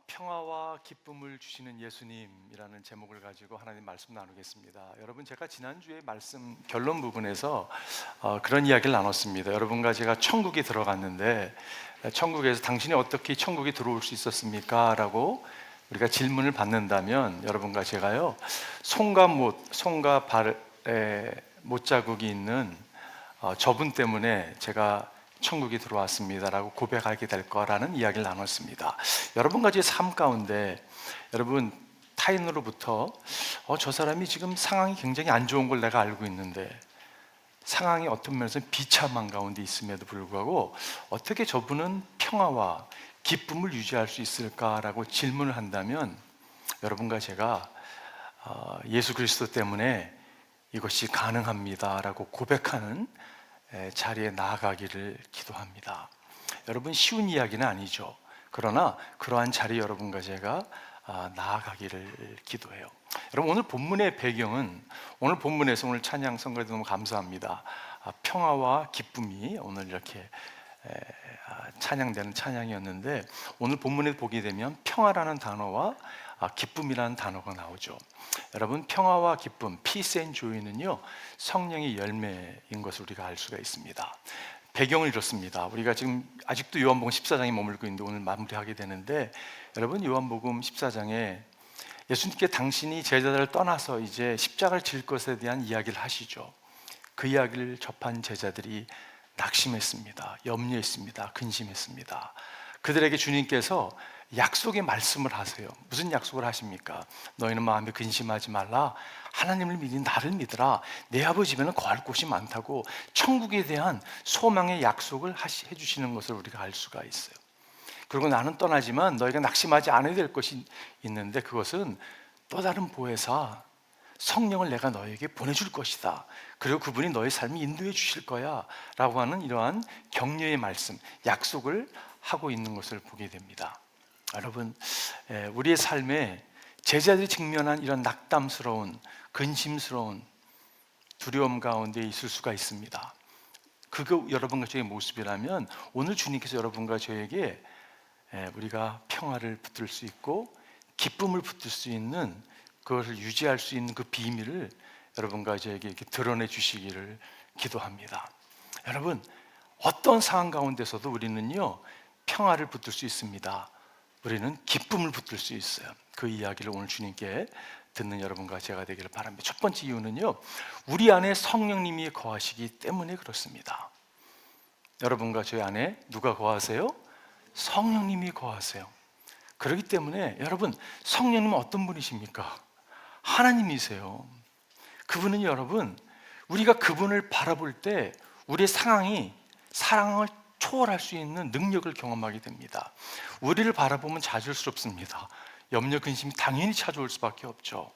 평화와 기쁨을 주시는 예수님이라는 제목을 가지고 하나님 말씀 나누겠습니다. 여러분, 제가 지난주에 말씀 결론 부분에서 그런 이야기를 나눴습니다. 여러분과 제가 천국에 들어갔는데 천국에서 당신이 어떻게 천국에 들어올 수 있었습니까? 라고 우리가 질문을 받는다면 여러분과 제가요, 손과 발에 못자국이 있는 저분 때문에 제가 천국에 들어왔습니다라고 고백하게 될 거라는 이야기를 나눴습니다. 여러분과 제 삶 가운데 여러분 타인으로부터 저 사람이 지금 상황이 굉장히 안 좋은 걸 내가 알고 있는데 상황이 어떤 면에서 비참한 가운데 있음에도 불구하고 어떻게 저분은 평화와 기쁨을 유지할 수 있을까라고 질문을 한다면 여러분과 제가 예수 그리스도 때문에 이것이 가능합니다라고 고백하는 자리에 나아가기를 기도합니다. 여러분, 쉬운 이야기는 아니죠. 그러나 그러한 자리에 여러분과 제가 나아가기를 기도해요. 여러분, 오늘 본문의 배경은 오늘 본문에서 오늘 찬양 선거에도 너무 감사합니다. 평화와 기쁨이 오늘 이렇게 찬양되는 찬양이었는데 오늘 본문에 보게 되면 평화라는 단어와 기쁨이라는 단어가 나오죠. 여러분, 평화와 기쁨, peace and joy는요, 성령의 열매인 것을 우리가 알 수가 있습니다. 배경을 이렇습니다. 우리가 지금 아직도 요한복음 14장에 머물고 있는데 오늘 마무리하게 되는데, 여러분, 요한복음 14장에 예수님께 당신이 제자들을 떠나서 이제 십자가를 질 것에 대한 이야기를 하시죠. 그 이야기를 접한 제자들이 낙심했습니다. 염려했습니다. 근심했습니다. 그들에게 주님께서 약속의 말씀을 하세요. 무슨 약속을 하십니까? 너희는 마음에 근심하지 말라. 하나님을 믿니 나를 믿으라. 내 아버지 집에는 거할 곳이 많다고 천국에 대한 소망의 약속을 해주시는 것을 우리가 알 수가 있어요. 그리고 나는 떠나지만 너희가 낙심하지 않아야 될 것이 있는데 그것은 또 다른 보혜사 성령을 내가 너에게 보내줄 것이다. 그리고 그분이 너의 삶을 인도해 주실 거야 라고 하는 이러한 격려의 말씀, 약속을 하고 있는 것을 보게 됩니다. 여러분, 우리의 삶에 제자들이 직면한 이런 낙담스러운, 근심스러운 두려움 가운데 있을 수가 있습니다. 그거 여러분과 저의 모습이라면 오늘 주님께서 여러분과 저에게 우리가 평화를 붙들 수 있고 기쁨을 붙들 수 있는 그것을 유지할 수 있는 그 비밀을 여러분과 저에게 이렇게 드러내 주시기를 기도합니다. 여러분, 어떤 상황 가운데서도 우리는요, 평화를 붙들 수 있습니다. 우리는 기쁨을 붙들 수 있어요. 그 이야기를 오늘 주님께 듣는 여러분과 제가 되기를 바랍니다. 첫 번째 이유는요, 우리 안에 성령님이 거하시기 때문에 그렇습니다. 여러분과 저희 안에 누가 거하세요? 성령님이 거하세요. 그렇기 때문에 여러분, 성령님은 어떤 분이십니까? 하나님이세요. 그분은 여러분, 우리가 그분을 바라볼 때 우리의 상황을 초월할 수 있는 능력을 경험하게 됩니다. 우리를 바라보면 자질스럽습니다. 염려, 근심이 당연히 찾아올 수밖에 없죠.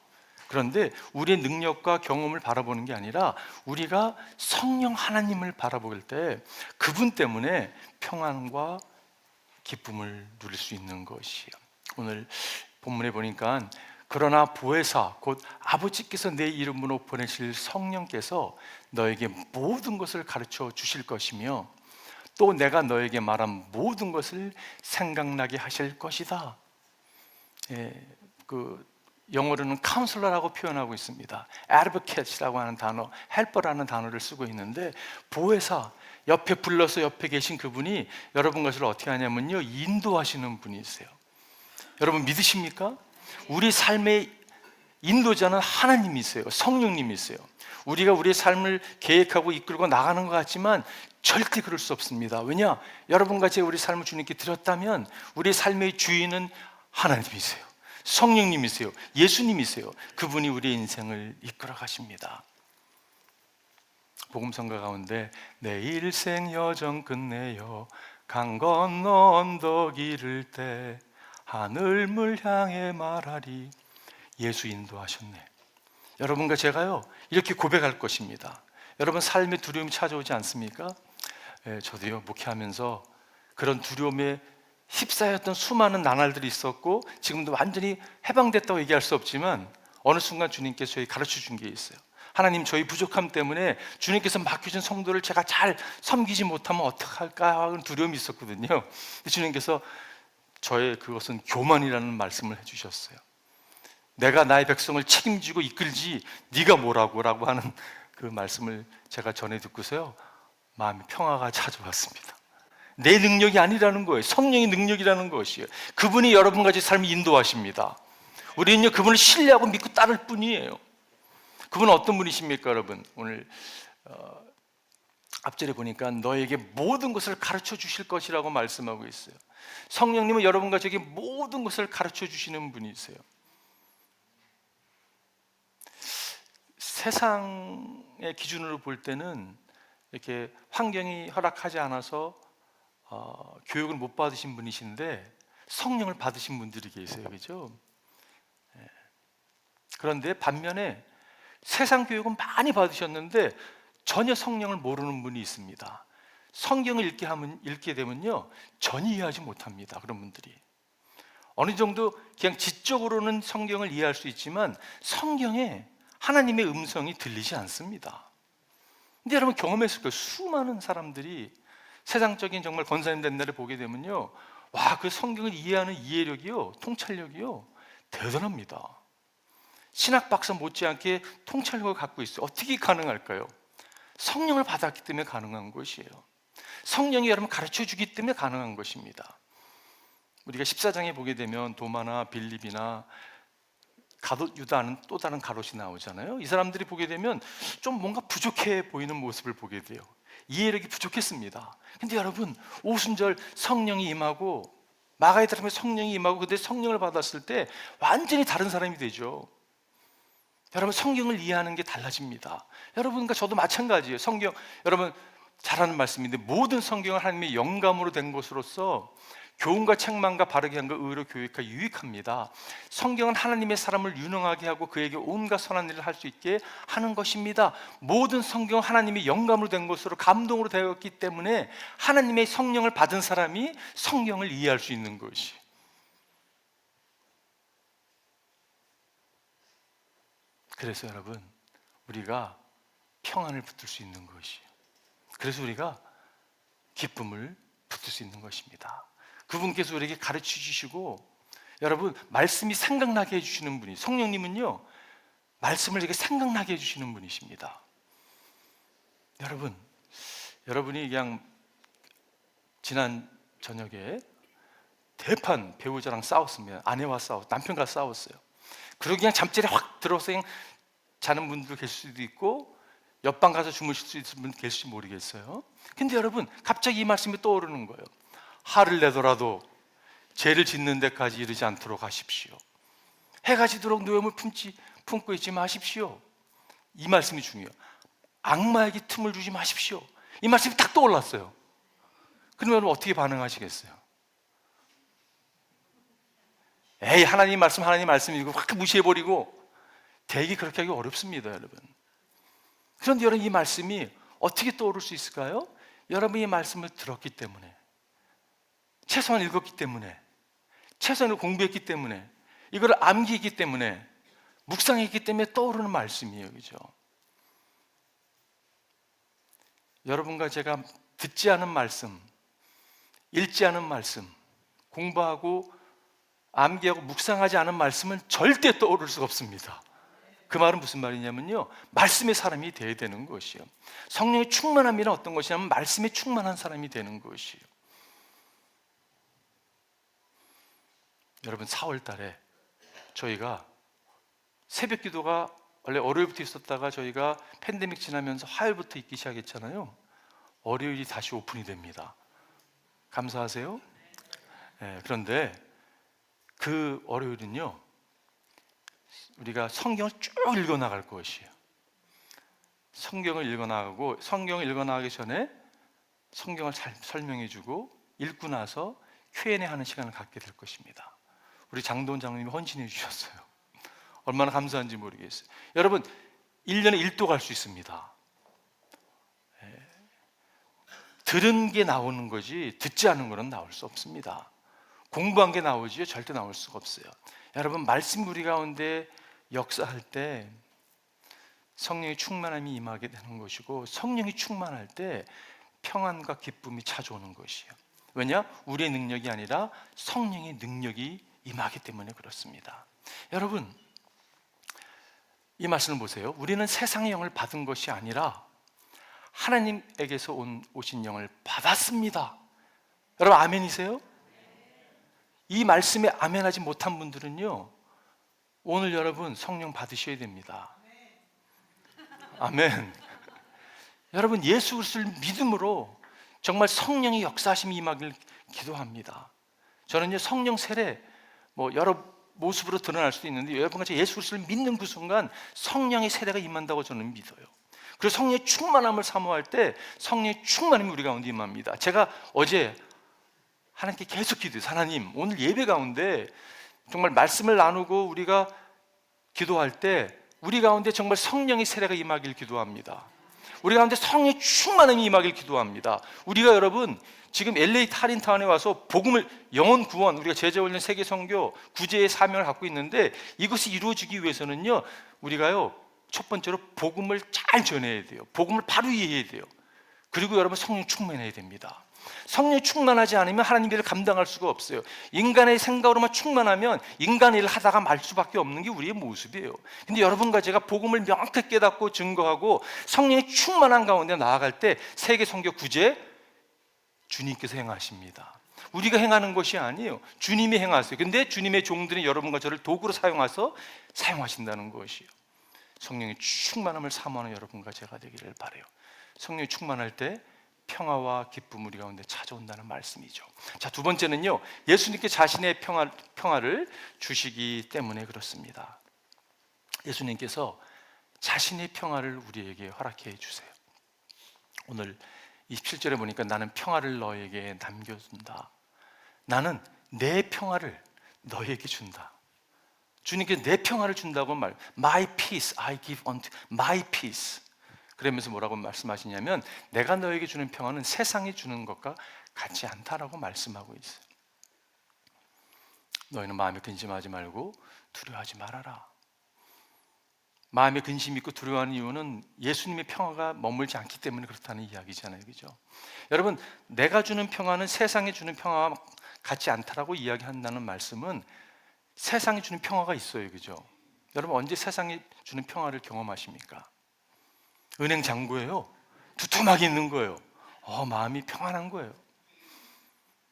그런데 우리의 능력과 경험을 바라보는 게 아니라 우리가 성령 하나님을 바라볼 때 그분 때문에 평안과 기쁨을 누릴 수 있는 것이에요. 오늘 본문에 보니까 그러나 보혜사 곧 아버지께서 내 이름으로 보내실 성령께서 너에게 모든 것을 가르쳐 주실 것이며 또 내가 너에게 말한 모든 것을 생각나게 하실 것이다. 영어로는 카운슬러라고 표현하고 있습니다. advocate라고 하는 단어, 헬퍼라는 단어를 쓰고 있는데 보혜사, 옆에 불러서 옆에 계신 그분이 여러분 것을 어떻게 하냐면요, 인도하시는 분이세요. 여러분 믿으십니까? 우리 삶의 인도자는 하나님이세요. 성령님이세요. 우리가 우리의 삶을 계획하고 이끌고 나가는 것 같지만 절대 그럴 수 없습니다. 왜냐? 여러분과 제 우리 삶을 주님께 드렸다면 우리 삶의 주인은 하나님이세요. 성령님이세요. 예수님이세요. 그분이 우리의 인생을 이끌어 가십니다. 복음성가 가운데 내 일생 여정 끝내요 강 건너 언덕 이를 때 하늘물 향해 말하리. 예수 인도하셨네. 여러분과 제가요, 이렇게 고백할 것입니다. 여러분 삶에 두려움이 찾아오지 않습니까? 저도요, 목회하면서 그런 두려움에 휩싸였던 수많은 나날들이 있었고 지금도 완전히 해방됐다고 얘기할 수 없지만 어느 순간 주님께서 저희 가르쳐 준 게 있어요. 하나님, 저희 부족함 때문에 주님께서 맡겨준 성도를 제가 잘 섬기지 못하면 어떡할까 하는 두려움이 있었거든요. 주님께서 저의 그것은 교만이라는 말씀을 해주셨어요. 내가 나의 백성을 책임지고 이끌지 네가 뭐라고 라고 하는 그 말씀을 제가 전해 듣고서요, 마음의 평화가 찾아왔습니다. 내 능력이 아니라는 거예요. 성령의 능력이라는 것이에요. 그분이 여러분까지 삶을 인도하십니다. 우리는요, 그분을 신뢰하고 믿고 따를 뿐이에요. 그분은 어떤 분이십니까, 여러분? 오늘 앞절에 보니까 너에게 모든 것을 가르쳐 주실 것이라고 말씀하고 있어요. 성령님은 여러분과 저에게 모든 것을 가르쳐 주시는 분이세요. 세상의 기준으로 볼 때는 이렇게 환경이 허락하지 않아서 교육을 못 받으신 분이신데 성령을 받으신 분들이 계세요, 그죠? 그런데 반면에 세상 교육은 많이 받으셨는데 전혀 성령을 모르는 분이 있습니다. 성경을 읽게 되면요, 전혀 이해하지 못합니다. 그런 분들이 어느 정도 그냥 지적으로는 성경을 이해할 수 있지만 성경에 하나님의 음성이 들리지 않습니다. 근데 여러분 경험했을 거예요. 수많은 사람들이 세상적인 정말 권사님 된 날을 보게 되면요, 와, 그 성경을 이해하는 이해력이요, 통찰력이요, 대단합니다. 신학 박사 못지않게 통찰력을 갖고 있어요. 어떻게 가능할까요? 성령을 받았기 때문에 가능한 것이에요. 성령이 여러분 가르쳐 주기 때문에 가능한 것입니다. 우리가 14장에 보게 되면 도마나 빌립이나 가롯 유다는 또 다른 가롯이 나오잖아요. 이 사람들이 보게 되면 좀 뭔가 부족해 보이는 모습을 보게 돼요. 이해력이 부족했습니다. 근데 여러분, 오순절 성령이 임하고 마가에 들어가면 성령이 임하고 그때 성령을 받았을 때 완전히 다른 사람이 되죠. 여러분, 성경을 이해하는 게 달라집니다. 여러분과 저도 마찬가지예요. 성경, 여러분 잘 아는 말씀인데 모든 성경은 하나님의 영감으로 된 것으로서 교훈과 책망과 바르게 한 것, 의로 교육하여 유익합니다. 성경은 하나님의 사람을 유능하게 하고 그에게 온갖 선한 일을 할 수 있게 하는 것입니다. 모든 성경은 하나님의 영감으로 된 것으로 감동으로 되었기 때문에 하나님의 성령을 받은 사람이 성경을 이해할 수 있는 것이. 그래서 여러분, 우리가 평안을 붙들 수 있는 것이에요. 그래서 우리가 기쁨을 붙들 수 있는 것입니다. 그분께서 우리에게 가르쳐 주시고, 여러분 말씀이 생각나게 해주시는 분이, 성령님은요 말씀을 이렇게 생각나게 해주시는 분이십니다. 여러분이 그냥 지난 저녁에 대판 배우자랑 싸웠습니다. 아내와 남편과 싸웠어요. 그리고 그냥 잠자리에 확 들어서 그냥 자는 분도 계실 수도 있고 옆방 가서 주무실 수 있는 분 계실지 모르겠어요. 근데 여러분 갑자기 이 말씀이 떠오르는 거예요. 화를 내더라도 죄를 짓는 데까지 이르지 않도록 하십시오. 해가 지도록 노염을 품고 있지 마십시오. 이 말씀이 중요해요. 악마에게 틈을 주지 마십시오. 이 말씀이 딱 떠올랐어요. 그러면 여러분 어떻게 반응하시겠어요? 에이, 하나님 말씀이고 확 무시해버리고 되게 그렇게 하기 어렵습니다, 여러분. 그런데 여러분, 이 말씀이 어떻게 떠오를 수 있을까요? 여러분이 이 말씀을 들었기 때문에, 최소한 읽었기 때문에, 최소한을 공부했기 때문에, 이걸 암기했기 때문에, 묵상했기 때문에 떠오르는 말씀이에요, 그죠? 여러분과 제가 듣지 않은 말씀, 읽지 않은 말씀, 공부하고 암기하고 묵상하지 않은 말씀은 절대 떠오를 수가 없습니다. 그 말은 무슨 말이냐면요, 말씀의 사람이 되어야 되는 것이에요. 성령의 충만함이란 어떤 것이냐면 말씀에 충만한 사람이 되는 것이에요. 여러분, 4월 달에 저희가 새벽 기도가 원래 월요일부터 있었다가 저희가 팬데믹 지나면서 화요일부터 있기 시작했잖아요. 월요일이 다시 오픈이 됩니다. 감사하세요? 네, 그런데 그 월요일은요, 우리가 성경을 쭉 읽어나갈 것이에요. 성경을 읽어나가고, 성경을 읽어나가기 전에 성경을 잘 설명해주고 읽고 나서 Q&A 하는 시간을 갖게 될 것입니다. 우리 장도원 장로님이 헌신해 주셨어요. 얼마나 감사한지 모르겠어요. 여러분, 1년에 1도 갈 수 있습니다. 들은 게 나오는 거지 듣지 않은 거는 나올 수 없습니다. 공부한 게 나오지요, 절대 나올 수가 없어요. 여러분, 말씀 우리 가운데 역사할 때 성령의 충만함이 임하게 되는 것이고, 성령이 충만할 때 평안과 기쁨이 찾아오는 것이에요. 왜냐? 우리의 능력이 아니라 성령의 능력이 임하기 때문에 그렇습니다. 여러분, 이 말씀을 보세요. 우리는 세상의 영을 받은 것이 아니라 하나님에게서 오신 영을 받았습니다. 여러분 아멘이세요? 이 말씀에 아멘하지 못한 분들은요, 오늘 여러분 성령 받으셔야 됩니다. 아멘. 여러분 예수 그리스도를 믿음으로 정말 성령의 역사하심이 임하길 기도합니다. 저는요 성령 세례 여러 모습으로 드러날 수도 있는데 여러분같이 예수 그리스도를 믿는 그 순간 성령의 세례가 임한다고 저는 믿어요. 그래서 성령의 충만함을 사모할 때 성령의 충만함이 우리 가운데 임합니다. 제가 어제 하나님께 계속 기도해요. 하나님, 오늘 예배 가운데 정말 말씀을 나누고 우리가 기도할 때 우리 가운데 정말 성령의 세례가 임하길 기도합니다. 우리 가운데 성령의 충만함이 임하길 기도합니다. 우리가 여러분 지금 LA 타린타운에 와서 복음을, 영혼 구원, 우리가 제자훈련 세계 선교 구제의 사명을 갖고 있는데 이것이 이루어지기 위해서는요, 우리가요 첫 번째로 복음을 잘 전해야 돼요. 복음을 바로 이해해야 돼요. 그리고 여러분 성령 충만해야 됩니다. 성령 충만하지 않으면 하나님의 일을 감당할 수가 없어요. 인간의 생각으로만 충만하면 인간의 일을 하다가 말 수밖에 없는 게 우리의 모습이에요. 근데 여러분과 제가 복음을 명확하게 깨닫고 증거하고 성령의 충만한 가운데 나아갈 때 세계 선교 구제 주님께서 행하십니다. 우리가 행하는 것이 아니에요. 주님이 행하세요. 근데 주님의 종들이 여러분과 저를 도구로 사용하신다는 것이에요. 성령의 충만함을 사모하는 여러분과 제가 되기를 바라요. 성령이 충만할 때 평화와 기쁨 우리 가운데 찾아온다는 말씀이죠. 자, 두 번째는요, 예수님께 자신의 평화를 주시기 때문에 그렇습니다. 예수님께서 자신의 평화를 우리에게 허락해 주세요. 오늘 27절에 보니까 나는 평화를 너에게 남겨둔다. 나는 내 평화를 너에게 준다. 주님께 내 평화를 준다고 말, My peace I give unto my peace. 그러면서 뭐라고 말씀하시냐면 내가 너에게 주는 평화는 세상이 주는 것과 같지 않다라고 말씀하고 있어요. 너희는 마음에 근심하지 말고 두려워하지 말아라. 마음에 근심 있고 두려워하는 이유는 예수님의 평화가 머물지 않기 때문에 그렇다는 이야기잖아요, 그죠? 여러분, 내가 주는 평화는 세상이 주는 평화와 같지 않다라고 이야기한다는 말씀은 세상이 주는 평화가 있어요, 그죠? 여러분 언제 세상이 주는 평화를 경험하십니까? 은행 잔고에요, 두툼하게 있는 거예요. 마음이 평안한 거예요.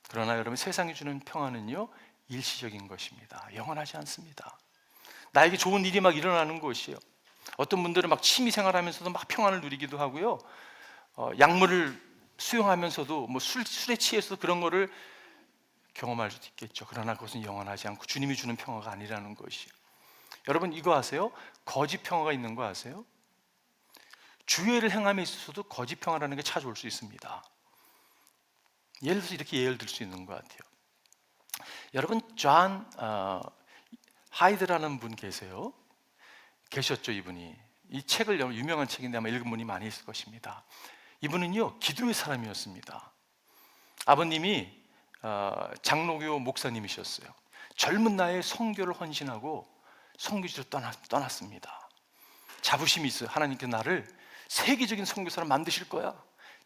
그러나 여러분 세상이 주는 평화는요 일시적인 것입니다. 영원하지 않습니다. 나에게 좋은 일이 막 일어나는 것이에요. 어떤 분들은 막 취미생활하면서도 막 평안을 누리기도 하고요, 약물을 수용하면서도 술에 취해서 그런 거를 경험할 수도 있겠죠. 그러나 그것은 영원하지 않고 주님이 주는 평화가 아니라는 것이에요. 여러분 이거 아세요? 거짓 평화가 있는 거 아세요? 주의를 행함에 있어서도 거짓 평화라는 게 찾아올 수 있습니다. 예를 들어서 이렇게 예를 들 수 있는 것 같아요. 여러분 존 하이드라는 분 계셨죠. 이분이 이 책을, 유명한 책인데 아마 읽은 분이 많이 있을 것입니다. 이분은요 기도의 사람이었습니다. 아버님이 장로교 목사님이셨어요. 젊은 나이에 선교를 헌신하고 선교지로 떠났습니다. 자부심이 있어요. 하나님께 나를 세계적인 선교사로 만드실 거야.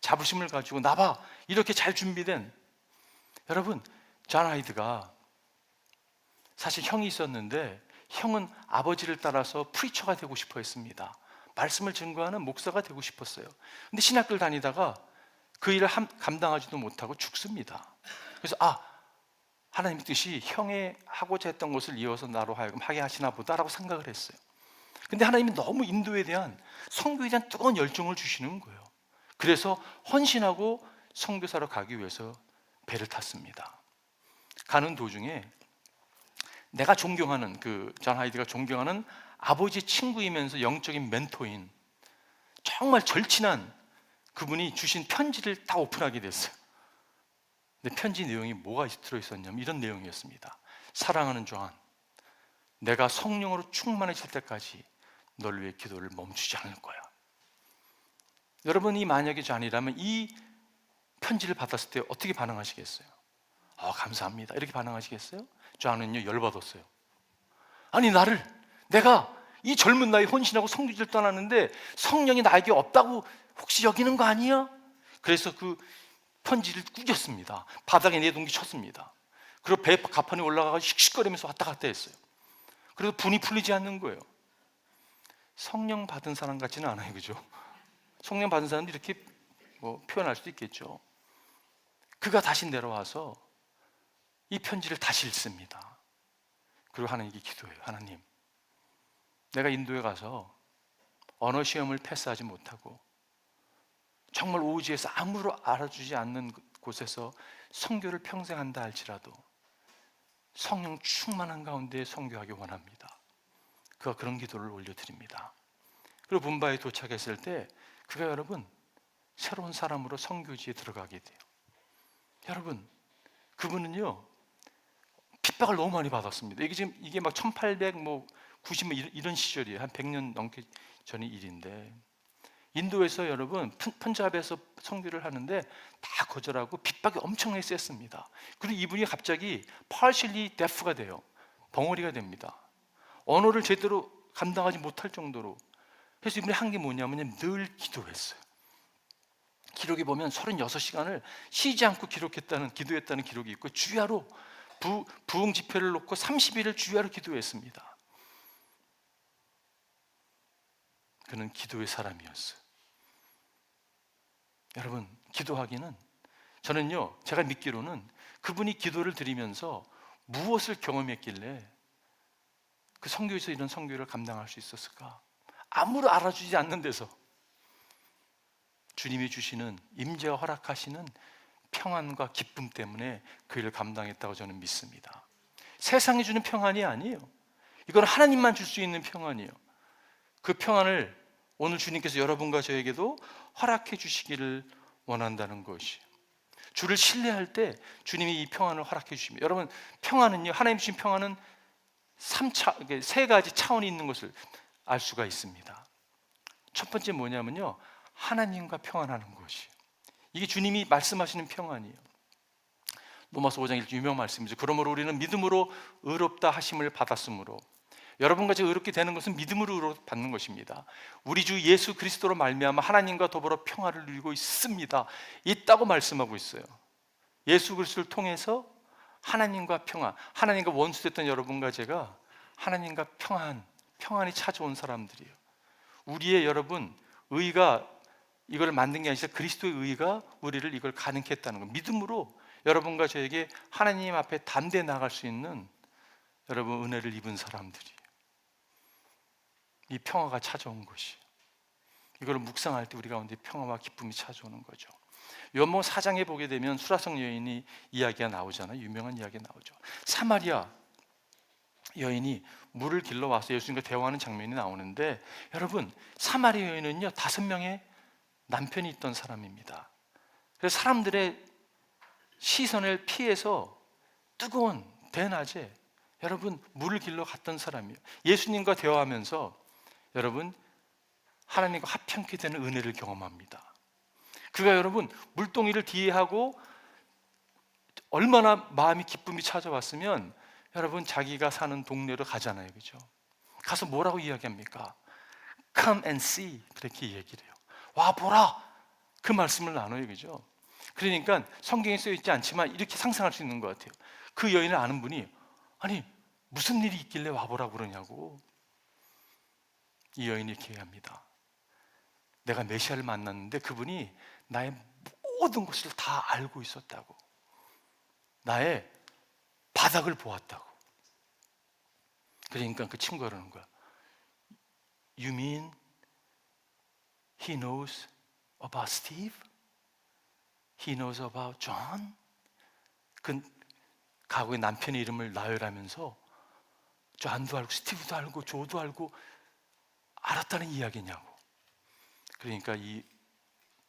자부심을 가지고 나봐, 이렇게 잘 준비된. 여러분 존 하이드가 사실 형이 있었는데 형은 아버지를 따라서 프리처가 되고 싶어 했습니다. 말씀을 증거하는 목사가 되고 싶었어요. 근데 신학교를 다니다가 그 일을 감당하지도 못하고 죽습니다. 그래서 하나님의 뜻이 형의 하고자 했던 것을 이어서 나로 하여금 하게 하시나 보다라고 생각을 했어요. 근데 하나님이 너무 인도에 대한, 선교에 대한 뜨거운 열정을 주시는 거예요. 그래서 헌신하고 선교사로 가기 위해서 배를 탔습니다. 가는 도중에 내가 존경하는 존 하이드가 존경하는 아버지 친구이면서 영적인 멘토인 정말 절친한 그분이 주신 편지를 딱 오픈하게 됐어요. 근데 편지 내용이 뭐가 들어있었냐면 이런 내용이었습니다. 사랑하는 존, 내가 성령으로 충만해질 때까지 널 위해 기도를 멈추지 않을 거야. 여러분이 만약에 존이라면 이 편지를 받았을 때 어떻게 반응하시겠어요? 감사합니다 이렇게 반응하시겠어요? 존은요 열받았어요. 아니 내가 이 젊은 나이에 헌신하고 성교지를 떠났는데 성령이 나에게 없다고 혹시 여기는 거 아니야? 그래서 그 편지를 구겼습니다. 바닥에 내동기 쳤습니다. 그리고 배 가판에 올라가서 씩씩거리면서 왔다 갔다 했어요. 그래도 분이 풀리지 않는 거예요. 성령 받은 사람 같지는 않아요, 그죠? 성령 받은 사람도 이렇게 표현할 수도 있겠죠. 그가 다시 내려와서 이 편지를 다시 읽습니다. 그리고 하나님께 기도해요. 하나님, 내가 인도에 가서 언어 시험을 패스하지 못하고 정말 오지에서 아무도 알아주지 않는 곳에서 선교를 평생 한다 할지라도 성령 충만한 가운데 선교하기 원합니다. 그가 그런 기도를 올려드립니다. 그리고 붐바이에 도착했을 때 그가 여러분 새로운 사람으로 선교지에 들어가게 돼요. 여러분, 그분은요 핍박을 너무 많이 받았습니다. 이게 막 1890 이런 시절이에요. 한 100년 넘게 전의 일인데, 인도에서 여러분 펀잡에서 선교를 하는데 다 거절하고 핍박이 엄청나게 셌습니다. 그리고 이분이 갑자기 partially deaf가 돼요. 벙어리가 됩니다. 언어를 제대로 감당하지 못할 정도로. 그래서 이분이 한 게 뭐냐면 늘 기도했어요. 기록에 보면 36시간을 쉬지 않고 기도했다는 기록이 있고, 주야로 부흥 집회를 놓고 30일을 주야로 기도했습니다. 그는 기도의 사람이었어요. 여러분, 기도하기는, 저는요 제가 믿기로는 그분이 기도를 드리면서 무엇을 경험했길래 그 선교에서 이런 선교를 감당할 수 있었을까? 아무도 알아주지 않는 데서 주님이 주시는, 임재와 허락하시는 평안과 기쁨 때문에 그 일을 감당했다고 저는 믿습니다. 세상이 주는 평안이 아니에요. 이건 하나님만 줄 수 있는 평안이에요. 그 평안을 오늘 주님께서 여러분과 저에게도 허락해 주시기를 원한다는 것이, 주를 신뢰할 때 주님이 이 평안을 허락해 주십니다. 여러분, 평안은요, 하나님 주신 평안은 세 가지 차원이 있는 것을 알 수가 있습니다. 첫 번째 뭐냐면요, 하나님과 평안하는 것이, 이게 주님이 말씀하시는 평안이에요. 로마서 5장 1절 유명 말씀이죠. 그러므로 우리는 믿음으로 의롭다 하심을 받았으므로, 여러분과 제가 의롭게 되는 것은 믿음으로 의롭받는 것입니다. 우리 주 예수 그리스도로 말미암아 하나님과 더불어 평화를 누리고 있습니다. 있다고 말씀하고 있어요. 예수 그리스도를 통해서 하나님과 평화, 하나님과 원수됐던 여러분과 제가 하나님과 평안이 찾아온 사람들이에요. 우리의 여러분 의가 이걸 만든 게 아니라 그리스도의 의가 우리를 이걸 가능케 했다는 거, 믿음으로 여러분과 저에게 하나님 앞에 담대히 나갈 수 있는 여러분 은혜를 입은 사람들이, 이 평화가 찾아온 것이, 이걸 묵상할 때 우리 가운데 평화와 기쁨이 찾아오는 거죠. 요한복음 4장에 보게 되면 수라성 여인이 이야기가 나오잖아요. 유명한 이야기가 나오죠. 사마리아 여인이 물을 길러 와서 예수님과 대화하는 장면이 나오는데, 여러분 사마리아 여인은요 5명의 남편이 있던 사람입니다. 그래서 사람들의 시선을 피해서 뜨거운 대낮에 여러분 물을 길러 갔던 사람이에요. 예수님과 대화하면서 여러분 하나님과 합평케 되는 은혜를 경험합니다. 그가 여러분 물동이를 뒤에 하고 얼마나 마음이 기쁨이 찾아왔으면 여러분 자기가 사는 동네로 가잖아요, 그죠? 가서 뭐라고 이야기합니까? Come and see, 그렇게 얘기를 해요. 와 보라, 그 말씀을 나눠요, 그죠? 그러니까 성경에 쓰여 있지 않지만 이렇게 상상할 수 있는 것 같아요. 그 여인을 아는 분이, 아니 무슨 일이 있길래 와보라고 그러냐고. 이 여인이 이렇게 얘기합니다. 내가 메시아를 만났는데 그분이 나의 모든 것을 다 알고 있었다고, 나의 바닥을 보았다고. 그러니까 그 친구가 그러는 거야. You mean he knows about Steve? He knows about John? 그 과거의 남편의 이름을 나열하면서 존도 알고 스티브도 알고 조도 알고 알았다는 이야기냐고. 그러니까 이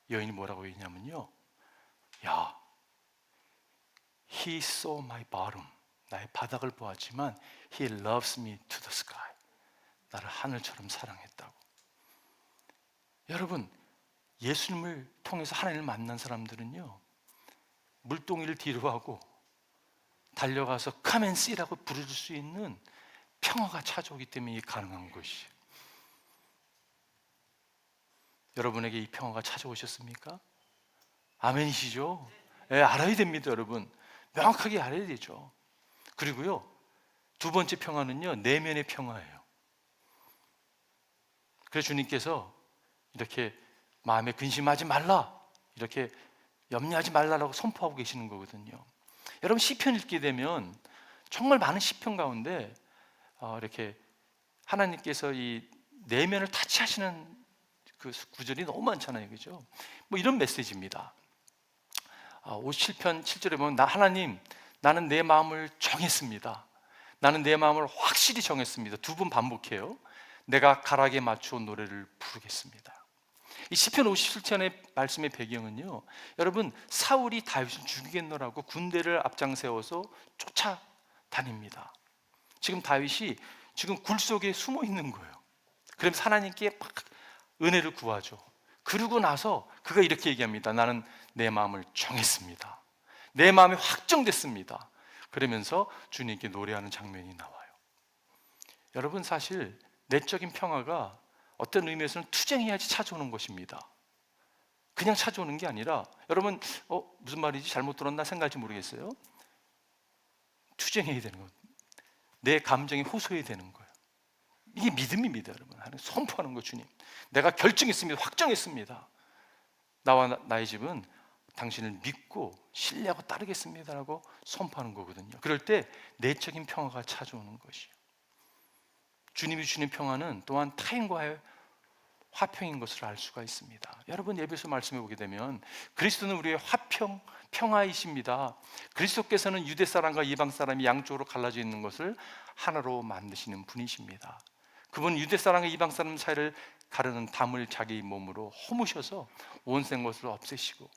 여인이 뭐라고 했냐면요, 야, he saw my bottom, 나의 바닥을 보았지만 he loves me to the sky, 나를 하늘처럼 사랑했다고. 여러분, 예수님을 통해서 하나님을 만난 사람들은요 물동이를 뒤로 하고 달려가서 come and see라고 부를 수 있는 평화가 찾아오기 때문에 이게 가능한 것이. 여러분에게 이 평화가 찾아오셨습니까? 아멘이시죠? 알아야 됩니다, 여러분. 명확하게 알아야 되죠. 그리고요, 두 번째 평화는요, 내면의 평화예요. 그래서 주님께서 이렇게 마음에 근심하지 말라, 이렇게 염려하지 말라라고 선포하고 계시는 거거든요. 여러분, 시편 읽게 되면 정말 많은 시편 가운데 이렇게 하나님께서 이 내면을 타치하시는 그 구절이 너무 많잖아요, 그죠? 뭐 이런 메시지입니다. 57편 7절에 보면 하나님, 나는 내 마음을 정했습니다. 나는 내 마음을 확실히 정했습니다. 두 번 반복해요. 내가 가락에 맞추어 노래를 부르겠습니다. 이 시편 57편의 말씀의 배경은요, 여러분, 사울이 다윗을 죽이겠노라고 군대를 앞장 세워서 쫓아다닙니다. 지금 다윗이 지금 굴 속에 숨어 있는 거예요. 그러면서 하나님께 막 은혜를 구하죠. 그러고 나서 그가 이렇게 얘기합니다. 나는 내 마음을 정했습니다. 내 마음이 확정됐습니다. 그러면서 주님께 노래하는 장면이 나와요. 여러분, 사실 내적인 평화가 어떤 의미에서는 투쟁해야지 찾아오는 것입니다. 그냥 찾아오는 게 아니라, 여러분, 무슨 말이지? 잘못 들었나 생각할지 모르겠어요. 투쟁해야 되는 것, 내 감정이 호소해야 되는 거예요. 이게 믿음입니다, 여러분. 하나님 선포하는 거. 주님, 내가 결정했습니다. 확정했습니다. 나와 나의 집은 당신을 믿고 신뢰하고 따르겠습니다라고 선포하는 거거든요. 그럴 때 내적인 평화가 찾아오는 것이요. 주님이 주는 평화는 또한 타인과의 화평인 것을 알 수가 있습니다. 여러분, 예배소 말씀해 보게 되면 그리스도는 우리의 화평, 평화이십니다. 그리스도께서는 유대 사람과 이방 사람이 양쪽으로 갈라져 있는 것을 하나로 만드시는 분이십니다. 그분은 유대 사람과 이방 사람 사이를 가르는 담을 자기 몸으로 허무셔서 온생 것을 없애시고,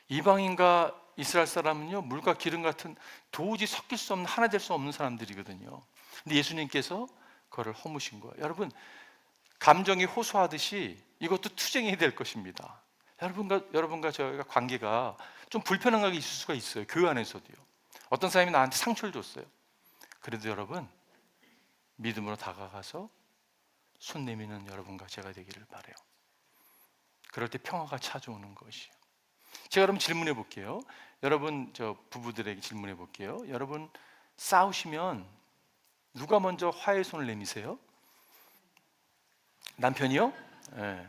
이방인과 이스라엘 사람은요, 물과 기름 같은 도저히 섞일 수 없는, 하나 될 수 없는 사람들이거든요. 근데 예수님께서 그거를 허무신 거예요. 여러분, 감정이 호소하듯이 이것도 투쟁이 될 것입니다. 여러분과 저희가 관계가 좀 불편한 게 있을 수가 있어요. 교회 안에서도요. 어떤 사람이 나한테 상처를 줬어요. 그래도 여러분, 믿음으로 다가가서 손 내미는 여러분과 제가 되기를 바라요. 그럴 때 평화가 찾아오는 것이에요. 제가 여러분 질문해 볼게요. 여러분, 저 부부들에게 질문해 볼게요. 여러분, 싸우시면 누가 먼저 화해의 손을 내미세요? 남편이요? 네.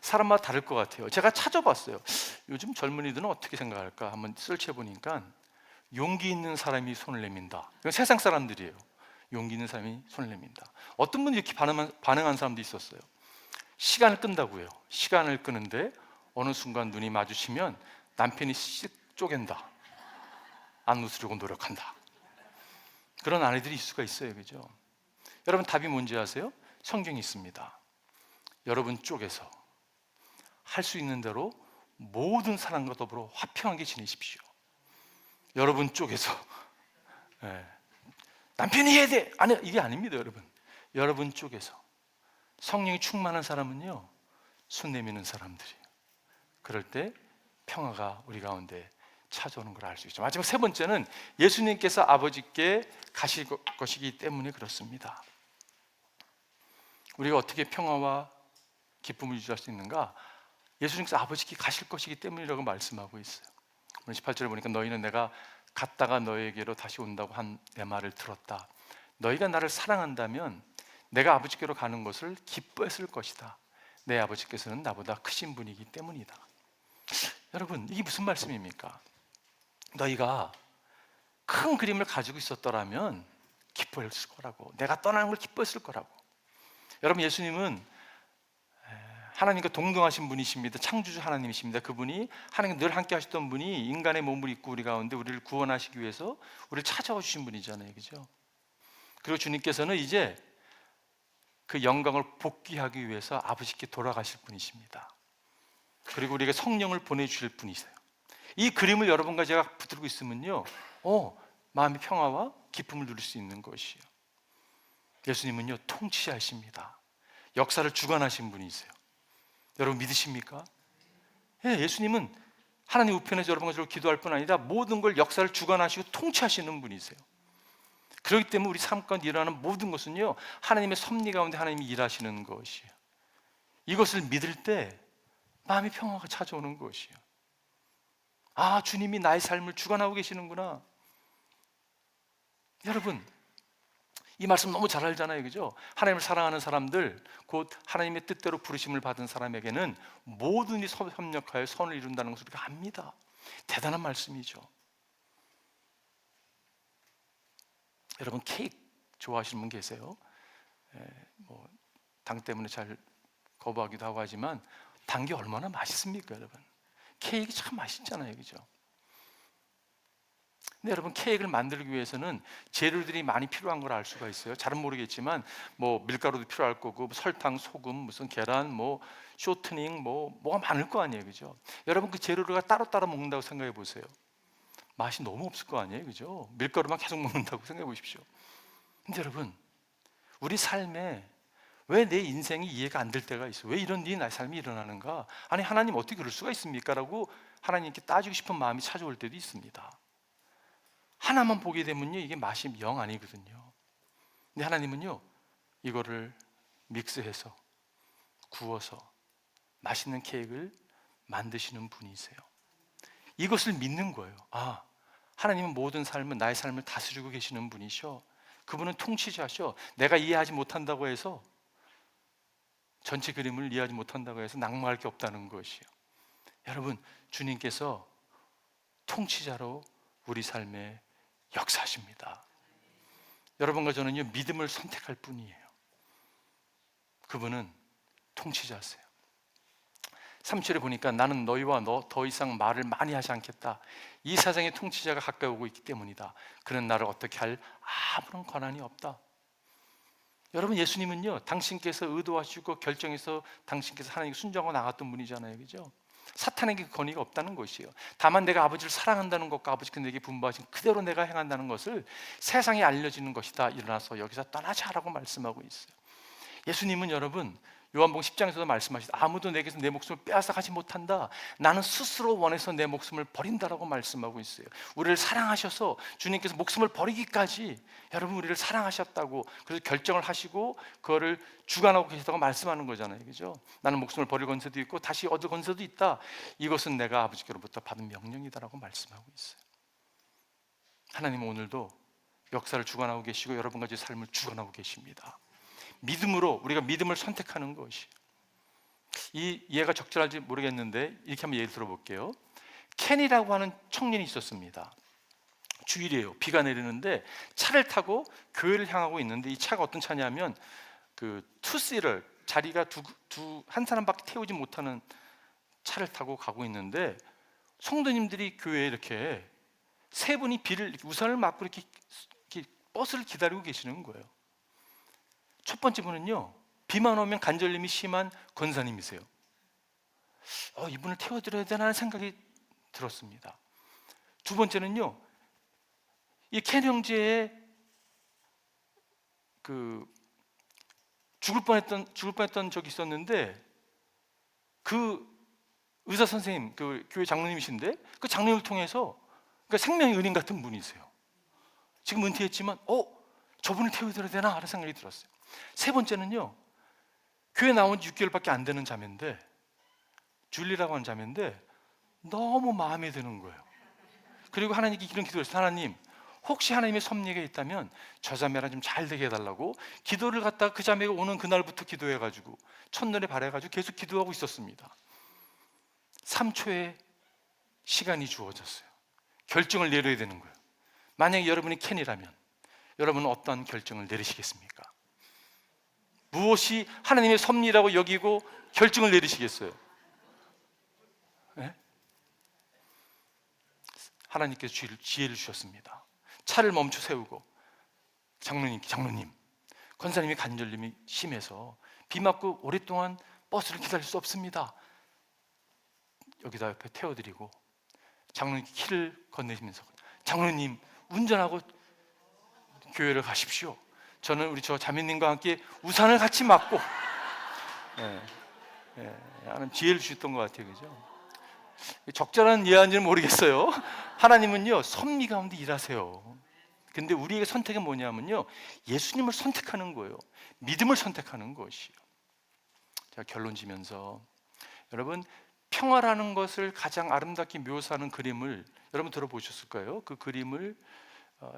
사람마다 다를 것 같아요. 제가 찾아봤어요. 요즘 젊은이들은 어떻게 생각할까? 한번 설치해 보니까 용기 있는 사람이 손을 내민다. 이건 세상 사람들이에요. 용기 있는 사람이 손을 내민다. 어떤 분이 이렇게 반응한 사람도 있었어요. 시간을 끈다고요. 시간을 끄는데 어느 순간 눈이 마주치면 남편이 씩 쪼갠다. 안 웃으려고 노력한다. 그런 아내들이 있을 수가 있어요, 그죠? 여러분, 답이 뭔지 아세요? 성경이 있습니다. 여러분 쪽에서 할 수 있는 대로 모든 사람과 더불어 화평하게 지내십시오. 여러분 쪽에서 남편이 해야 돼! 아니, 이게 아닙니다, 여러분. 여러분 쪽에서 성령이 충만한 사람은요, 손 내미는 사람들이에요. 그럴 때 평화가 우리 가운데 찾아오는 걸 알 수 있죠. 마지막 세 번째는 예수님께서 아버지께 가실 것이기 때문에 그렇습니다. 우리가 어떻게 평화와 기쁨을 유지할 수 있는가? 예수님께서 아버지께 가실 것이기 때문이라고 말씀하고 있어요. 오늘 18절에 보니까 너희는 내가 갔다가 너에게로 다시 온다고 한 내 말을 들었다. 너희가 나를 사랑한다면 내가 아버지께로 가는 것을 기뻐했을 것이다. 내 아버지께서는 나보다 크신 분이기 때문이다. 여러분, 이게 무슨 말씀입니까? 너희가 큰 그림을 가지고 있었더라면 기뻐했을 거라고, 내가 떠나는 걸 기뻐했을 거라고. 여러분, 예수님은 하나님과 동등하신 분이십니다. 창조주 하나님이십니다. 그분이 하나님 늘 함께 하셨던 분이 인간의 몸을 입고 우리 가운데 우리를 구원하시기 위해서 우리를 찾아와 주신 분이잖아요, 그죠? 그리고 주님께서는 이제 그 영광을 복귀하기 위해서 아버지께 돌아가실 분이십니다. 그리고 우리에게 성령을 보내주실 분이세요. 이 그림을 여러분과 제가 붙들고 있으면요, 마음의 평화와 기쁨을 누릴 수 있는 것이에요. 예수님은요, 통치하십니다. 역사를 주관하신 분이세요. 여러분 믿으십니까? 예수님은 하나님 우편에서 여러분과 저를 기도할 뿐 아니라 모든 걸 역사를 주관하시고 통치하시는 분이세요. 그렇기 때문에 우리 삶 가운데 일어나는 모든 것은요, 하나님의 섭리 가운데 하나님이 일하시는 것이에요. 이것을 믿을 때 마음의 평화가 찾아오는 것이에요. 아, 주님이 나의 삶을 주관하고 계시는구나. 여러분, 이 말씀 너무 잘 알잖아요, 그죠? 하나님을 사랑하는 사람들, 곧 하나님의 뜻대로 부르심을 받은 사람에게는 모든 일이 협력하여 선을 이룬다는 것을 우리가 압니다. 대단한 말씀이죠. 여러분, 케이크 좋아하시는 분 계세요? 당 때문에 잘 거부하기도 하고 하지만 단 게 얼마나 맛있습니까, 여러분? 케이크 참 맛있잖아요, 그죠? 근데 여러분, 케이크를 만들기 위해서는 재료들이 많이 필요한 걸 알 수가 있어요. 잘은 모르겠지만 밀가루도 필요할 거고, 설탕, 소금, 무슨 계란, 쇼트닝, 뭐가 많을 거 아니에요, 그죠? 여러분, 그 재료를 따로 먹는다고 생각해 보세요. 맛이 너무 없을 거 아니에요, 그죠? 밀가루만 계속 먹는다고 생각해 보십시오. 근데 여러분, 우리 삶에 왜 내 인생이 이해가 안 될 때가 있어? 왜 이런 일이 나의 삶이 일어나는가? 아니, 하나님 어떻게 그럴 수가 있습니까? 라고 하나님께 따지고 싶은 마음이 찾아올 때도 있습니다. 하나만 보게 되면요, 이게 맛이 영 아니거든요. 근데 하나님은요, 이거를 믹스해서 구워서 맛있는 케이크를 만드시는 분이세요. 이것을 믿는 거예요. 아, 하나님은 모든 삶은 나의 삶을 다스리고 계시는 분이셔. 그분은 통치자셔. 내가 이해하지 못한다고 해서, 전체 그림을 이해하지 못한다고 해서 낙마할 게 없다는 것이요. 여러분, 주님께서 통치자로 우리 삶에 역사하십니다. 여러분과 저는요, 믿음을 선택할 뿐이에요. 그분은 통치자세요. 3절에 보니까 나는 너희와 너 더 이상 말을 많이 하지 않겠다. 이 세상의 통치자가 가까이 오고 있기 때문이다. 그는 나를 어떻게 할 아무런 권한이 없다. 여러분, 예수님은요, 당신께서 의도하시고 결정해서 당신께서 하나님께 순종하고 나갔던 분이잖아요, 그죠? 사탄에게 권위가 없다는 것이에요. 다만 내가 아버지를 사랑한다는 것과 아버지께서 내게 분부하신 그대로 내가 행한다는 것을 세상에 알려지는 것이다. 일어나서 여기서 떠나자라고 말씀하고 있어요. 예수님은 여러분, 요한복음 10장에서도 말씀하시다. 아무도 내게서 내 목숨을 빼앗아가지 못한다. 나는 스스로 원해서 내 목숨을 버린다라고 말씀하고 있어요. 우리를 사랑하셔서 주님께서 목숨을 버리기까지 여러분 우리를 사랑하셨다고, 그래서 결정을 하시고 그거를 주관하고 계시다고 말씀하는 거잖아요, 그죠? 나는 목숨을 버릴 권세도 있고 다시 얻을 권세도 있다. 이것은 내가 아버지께로부터 받은 명령이다라고 말씀하고 있어요. 하나님은 오늘도 역사를 주관하고 계시고 여러분과 제 삶을 주관하고 계십니다. 믿음으로 우리가 믿음을 선택하는 것이, 이 이해가 적절할지 모르겠는데 이렇게 한번 예를 들어볼게요. 켄이라고 하는 청년이 있었습니다. 주일이에요. 비가 내리는데 차를 타고 교회를 향하고 있는데, 이 차가 어떤 차냐면 그 투시를, 자리가 한 사람밖에 태우지 못하는 차를 타고 가고 있는데, 성도님들이 교회에 이렇게 세 분이 우산을 맞고 이렇게 버스를 기다리고 계시는 거예요. 첫 번째 분은요, 비만 오면 간절림이 심한 권사님이세요. 이분을 태워드려야 되나 하는 생각이 들었습니다. 두 번째는요, 이 켄 형제의 죽을 뻔했던 적이 있었는데, 그 의사 선생님, 그 교회 장로님이신데 그 장로님을 통해서, 그러니까 생명의 은인 같은 분이세요. 지금 은퇴했지만 저분을 태워드려야 되나 하는 생각이 들었어요. 세 번째는요, 교회 나온 지 6개월밖에 안 되는 자매인데, 줄리라고 하는 자매인데 너무 마음에 드는 거예요. 그리고 하나님께 이런 기도를 했어요. 하나님, 혹시 하나님의 섭리가 있다면 저 자매랑 좀 잘 되게 해달라고 기도를 갖다가 그 자매가 오는 그날부터 기도해가지고 첫눈에 바래가지고 계속 기도하고 있었습니다. 3초의 시간이 주어졌어요. 결정을 내려야 되는 거예요. 만약에 여러분이 켄이라면 여러분은 어떤 결정을 내리시겠습니까? 무엇이 하나님의 섭리라고 여기고 결정을 내리시겠어요? 네? 하나님께서 지혜를 주셨습니다. 차를 멈춰 세우고 장로님, 권사님이 간절림이 심해서 비 맞고 오랫동안 버스를 기다릴 수 없습니다. 여기다 옆에 태워드리고, 장로님께 키를 건네시면서 장로님, 운전하고 교회를 가십시오. 저는 우리 저 자매님과 함께 우산을 같이 맞고, 하나님 지혜를 주셨던 것 같아요, 그죠? 적절한 예언인지는 모르겠어요. 하나님은요, 섭리 가운데 일하세요. 근데 우리에게 선택은 뭐냐면요, 예수님을 선택하는 거예요. 믿음을 선택하는 것이요. 자, 결론 지면서 여러분, 평화라는 것을 가장 아름답게 묘사하는 그림을 여러분 들어보셨을 거예요. 그 그림을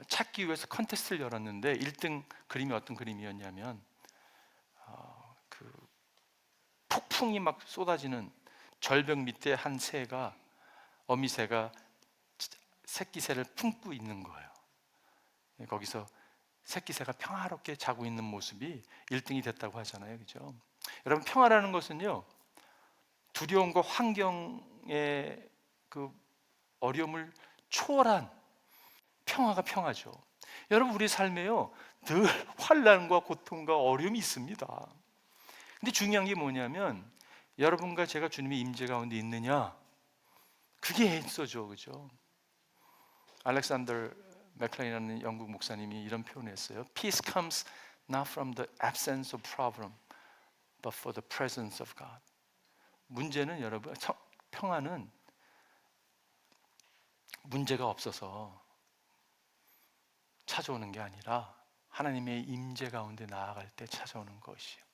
찾기 위해서 컨테스트를 열었는데 1등 그림이 어떤 그림이었냐면 그 폭풍이 막 쏟아지는 절벽 밑에 한 새가, 어미새가 새끼새를 품고 있는 거예요. 거기서 새끼새가 평화롭게 자고 있는 모습이 1등이 됐다고 하잖아요. 그죠? 여러분, 평화라는 것은요, 두려움과 환경의 그 어려움을 초월한 평화가 평화죠. 여러분, 우리 삶에요, 늘 환난과 고통과 어려움이 있습니다. 근데 중요한 게 뭐냐면 여러분과 제가 주님의 임재 가운데 있느냐, 그게 엔서죠. 그죠? 알렉산더 맥클레인이라는 영국 목사님이 이런 표현을 했어요. Peace comes not from the absence of problem, but for the presence of God. 문제는 여러분, 평화는 문제가 없어서 찾아오는 게 아니라 하나님의 임재 가운데 나아갈 때 찾아오는 것이에요.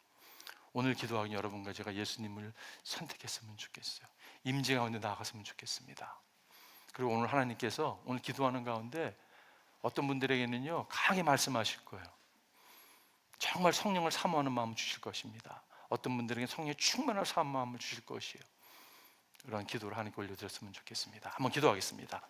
오늘 기도하기 여러분과 제가 예수님을 선택했으면 좋겠어요. 임재 가운데 나아갔으면 좋겠습니다. 그리고 오늘 하나님께서 오늘 기도하는 가운데 어떤 분들에게는요, 강하게 말씀하실 거예요. 정말 성령을 사모하는 마음을 주실 것입니다. 어떤 분들에게 성령의 충만한 사모하는 마음을 주실 것이에요. 그런 기도를 하나님께 올려드렸으면 좋겠습니다. 한번 기도하겠습니다.